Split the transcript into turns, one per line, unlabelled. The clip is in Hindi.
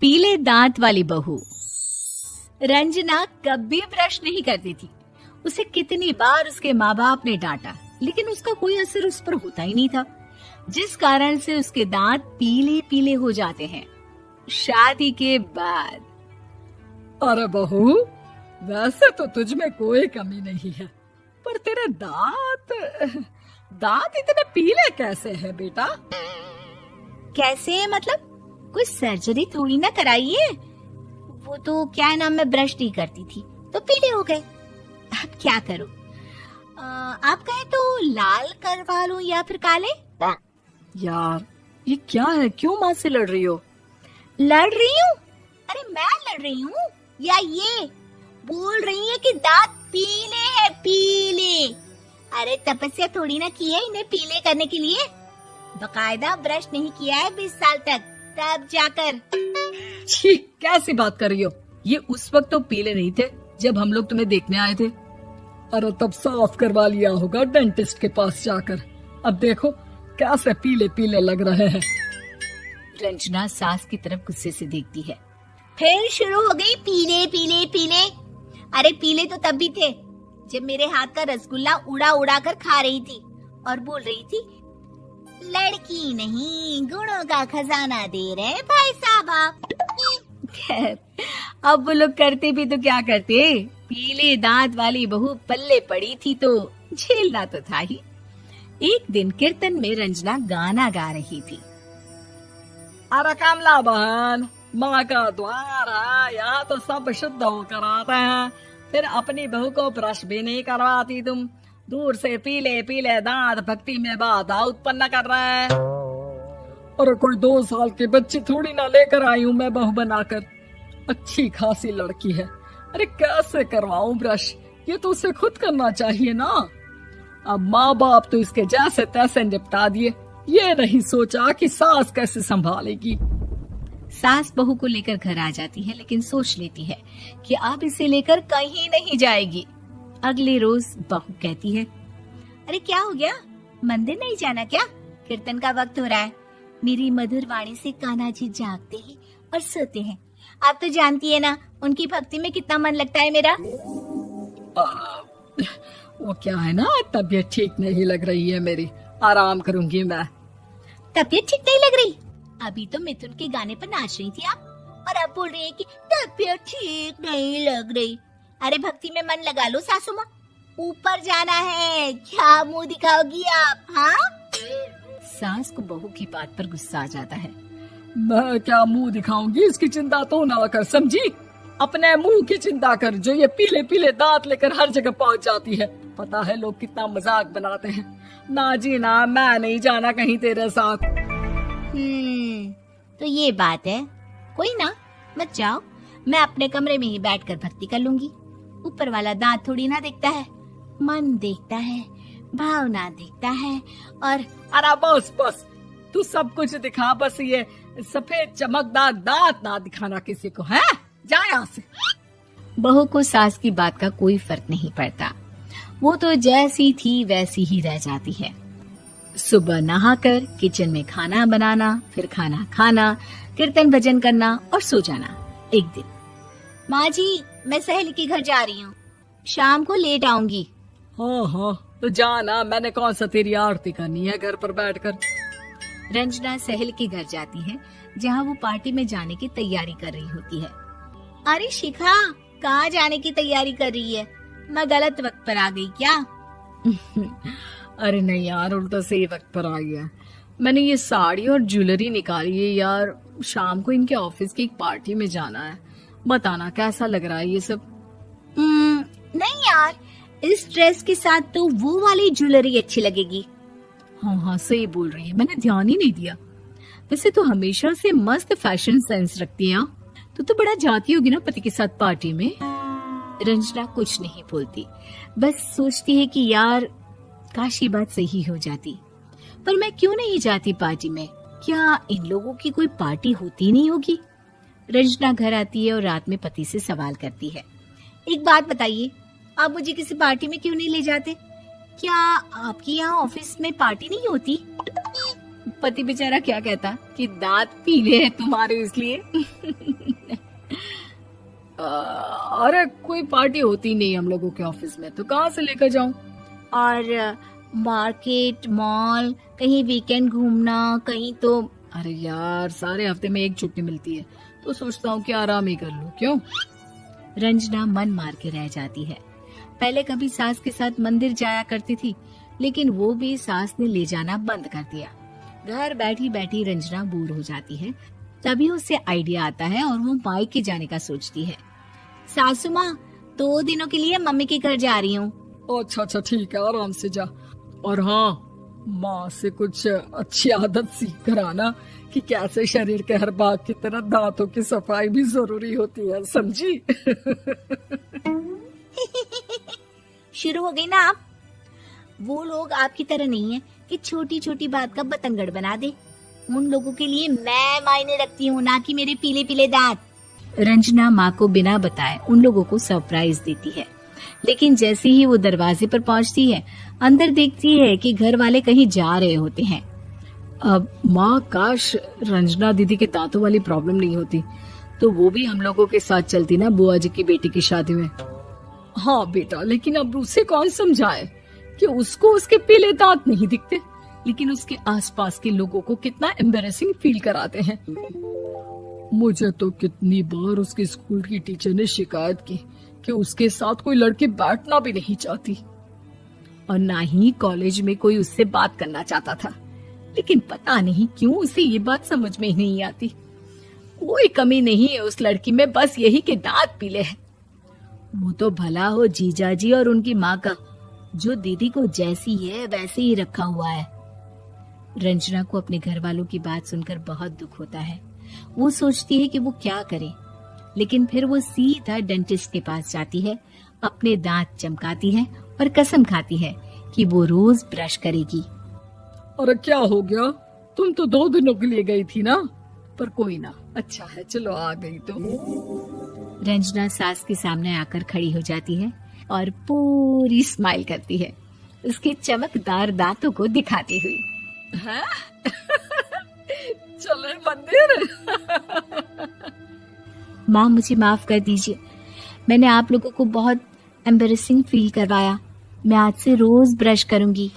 पीले दांत वाली बहू। रंजना कभी ब्रश नहीं करती थी। उसे कितनी बार उसके माँ बाप ने डांटा, लेकिन उसका कोई असर उस पर होता ही नहीं था, जिस कारण से उसके दांत पीले पीले हो जाते हैं। शादी के बाद
अरे बहू, वैसे तो तुझ में कोई कमी नहीं है, पर तेरे दांत इतने पीले कैसे हैं बेटा?
कैसे मतलब? कोई सर्जरी थोड़ी ना कराई है। वो तो क्या नाम, मैं ब्रश नहीं करती थी तो पीले हो गए। अब क्या करूं? आप कहें तो लाल करवा लूं या फिर काले?
यार ये क्या है, क्यों माँ से लड़ रही हो?
लड़ रही हूँ? अरे मैं लड़ रही हूँ या ये बोल रही है कि दांत पीले हैं, पीले। अरे तपस्या थोड़ी ना की है इन्हें पीले करने के लिए। बकायदा ब्रश नहीं किया है 20 साल तक, तब जाकर।
छी, कैसी बात कर रही हो? ये उस वक्त तो पीले नहीं थे जब हम लोग तुम्हें देखने आए थे। अरे तब साफ करवा लिया होगा डेंटिस्ट के पास जाकर। अब देखो कैसे पीले पीले लग रहे हैं।
रंजना सास की तरफ गुस्से से देखती है। फिर शुरू हो गई पीले पीले पीले। अरे पीले तो तब भी थे जब मेरे हाथ का रसगुल्ला उड़ा उड़ा कर खा रही थी और बोल रही थी, लड़की नहीं गुणों का खजाना दे रहे भाई साहब आप। खैर, अब वो लोग करते भी तो क्या करते, पीले दांत वाली बहू पल्ले पड़ी थी तो झेलना तो था ही। एक दिन कीर्तन में रंजना गाना गा रही थी।
अरे कमला बहन, माँ का द्वार है, यहाँ तो सब शुद्ध होकर आते हैं, फिर अपनी बहू को ब्रश भी नहीं करवाती तुम। दूर से पीले पीले दांत भक्ति में बाधा उत्पन्न कर रहे हैं। अरे कोई 2 साल की बच्ची थोड़ी ना लेकर आई हूँ मैं बहू बनाकर। अच्छी खासी लड़की है, अरे कैसे करवाऊं ब्रश? ये तो उसे खुद करना चाहिए ना। अब माँ बाप तो इसके जैसे तैसे निपटा दिए, ये नहीं सोचा कि सास कैसे संभालेगी।
सास बहू को लेकर घर आ जाती है, लेकिन सोच लेती है कि अब इसे लेकर कहीं नहीं जाएगी। अगले रोज बहू कहती है, अरे क्या हो गया, मंदिर नहीं जाना क्या? कीर्तन का वक्त हो रहा है। मेरी मधुर वाणी से कान्हा जी जागते हैं और सोते हैं। आप तो जानती है ना उनकी भक्ति में कितना मन लगता है मेरा।
वो क्या है ना, तबीयत ठीक नहीं लग रही है मेरी, आराम करूंगी मैं।
तबीयत ठीक नहीं लग रही? अभी तो मिथुन के गाने पर नाच रही थी आप, और अब बोल रही है कि तबीयत ठीक नहीं लग रही। अरे भक्ति में मन लगा लो सासू माँ, ऊपर जाना है, क्या मुंह दिखाओगी आप? हाँ? सास को बहू की बात पर गुस्सा आ जाता है।
मैं क्या मुंह दिखाऊंगी, इसकी चिंता तो ना कर, समझी? अपने मुंह की चिंता कर, जो ये पीले पीले दांत लेकर हर जगह पहुंच जाती है। पता है लोग कितना मजाक बनाते हैं। ना जी ना, मैं नहीं जाना कहीं तेरे साथ।
तो ये बात है, कोई ना, मत जाओ, मैं अपने कमरे में ही बैठकर भक्ति कर लूंगी। ऊपर वाला दांत थोड़ी ना देखता है, मन देखता है, भावना देखता है। और
अरे बस बस, तू सब कुछ दिखा, बस ये सफेद चमकदार दांत ना दिखाना किसी को, है? जा यहाँ से।
बहू को सास की बात का कोई फर्क नहीं पड़ता, वो तो जैसी थी वैसी ही रह जाती है। सुबह नहाकर किचन में खाना बनाना, फिर खाना खाना, कीर्तन भजन करना और सो जाना। एक दिन, माँ जी मैं सहेली के घर जा रही हूँ, शाम को लेट आऊंगी।
हाँ हाँ तो जाना, मैंने कौन सा तेरी आरती करनी है घर पर बैठकर।
रंजना सहेली के घर जाती है, जहाँ वो पार्टी में जाने की तैयारी कर रही होती है। अरे शिखा, कहाँ जाने की तैयारी कर रही है? मैं गलत वक्त पर आ गई क्या?
अरे नहीं यार, उल्टा सही वक्त पर आ गया। मैंने ये साड़ी और ज्वेलरी निकाली है यार, शाम को इनके ऑफिस की एक पार्टी में जाना है। बताना कैसा लग रहा है ये सब?
नहीं यार, इस ड्रेस के साथ तो वो वाली ज्वेलरी अच्छी लगेगी।
हाँ हाँ सही बोल रही है, मैंने ध्यान ही नहीं दिया। वैसे तो हमेशा से मस्त फैशन सेंस रखती है। तो बड़ा जाती होगी ना पति के साथ पार्टी में।
रंजना कुछ नहीं बोलती, बस सोचती है कि यार काश ये बात सही हो जाती, पर मैं क्यों नहीं जाती पार्टी में? क्या इन लोगों की कोई पार्टी होती नहीं होगी? रंजना घर आती है और रात में पति से सवाल करती है, एक बात बताइए, आप मुझे किसी पार्टी में क्यों नहीं ले जाते? क्या आपकी यहाँ ऑफिस में पार्टी नहीं होती? पति बेचारा क्या कहता कि दांत पीले हैं तुम्हारे इसलिए।
अरे कोई पार्टी होती नहीं हम लोगों के ऑफिस में, तो कहाँ से लेकर जाऊं?
और मार्केट, मॉल, कहीं वीकेंड घूमना, कहीं तो।
अरे यार सारे हफ्ते में एक छुट्टी मिलती है, तो सोचता हूँ कि आराम ही कर लूं। क्यों?
रंजना मन मार के रह जाती है। पहले कभी सास के साथ मंदिर जाया करती थी, लेकिन वो भी सास ने ले जाना बंद कर दिया। घर बैठी बैठी रंजना बोर हो जाती है। तभी उसे आइडिया आता है और वो मायके जाने का सोचती है। सासू माँ, 2 दिनों के लिए मम्मी के घर जा रही हूँ।
अच्छा ठीक है, आराम से जा। और हाँ, माँ से कुछ अच्छी आदत सीख कर आना कि कैसे शरीर के हर भाग की तरह दांतों की सफाई भी जरूरी होती है, समझी?
शुरू हो गई ना आप। वो लोग आपकी तरह नहीं है कि छोटी छोटी बात का बतंगड़ बना दे। उन लोगों के लिए मैं मायने रखती हूँ, ना कि मेरे पीले पीले दांत। रंजना माँ को बिना बताए उन लोगों को सरप्राइज देती है, लेकिन जैसे ही वो दरवाजे पर पहुंचती है, अंदर देखती है कि घर वाले कहीं जा रहे होते हैं।
अब माँ, काश रंजना दीदी के दांतों वाली प्रॉब्लम नहीं होती, तो वो भी हम लोगों के साथ चलती ना बुआ जी की बेटी की शादी में। हाँ बेटा, लेकिन अब उसे कौन समझाए कि उसको उसके पीले दांत नहीं दिखते, लेकिन उसके आसपास के लोगों को कितना एम्बैरेसिंग फील कराते हैं। मुझे तो कितनी बार उसके स्कूल की टीचर ने शिकायत की कि उसके साथ कोई लड़की बैठना भी नहीं चाहती, और ना ही कॉलेज में कोई उससे बात करना चाहता था। लेकिन पता नहीं क्यों उसे ये बात समझ में ही नहीं आती। कोई कमी नहीं है उस लड़की में, बस यही कि दांत पीले हैं। वो तो भला हो जीजा जी और उनकी माँ का, जो दीदी को जैसी है वैसे ही रखा हुआ है। रंजना को अपने घर वालों की बात सुनकर बहुत दुख होता है। वो सोचती है कि वो क्या करे, लेकिन फिर वो सीधा डेंटिस्ट के पास जाती है, अपने दांत चमकाती है और कसम खाती है कि वो रोज ब्रश करेगी। अरे क्या हो गया? तुम तो 2 दिनों के लिए गई थी ना, पर कोई ना, अच्छा है, चलो आ गई तो।
रंजना सास के सामने आकर खड़ी हो जाती है और पूरी स्माइल करती है, उसके चमकदार दांतों को दिखाती हुई।
हैं? चले मंदिर।
माँ, मुझे माफ कर दीजिए, मैंने आप लोगों को बहुत एम्बैरेसिंग फील करवाया। मैं आज से रोज ब्रश करूंगी।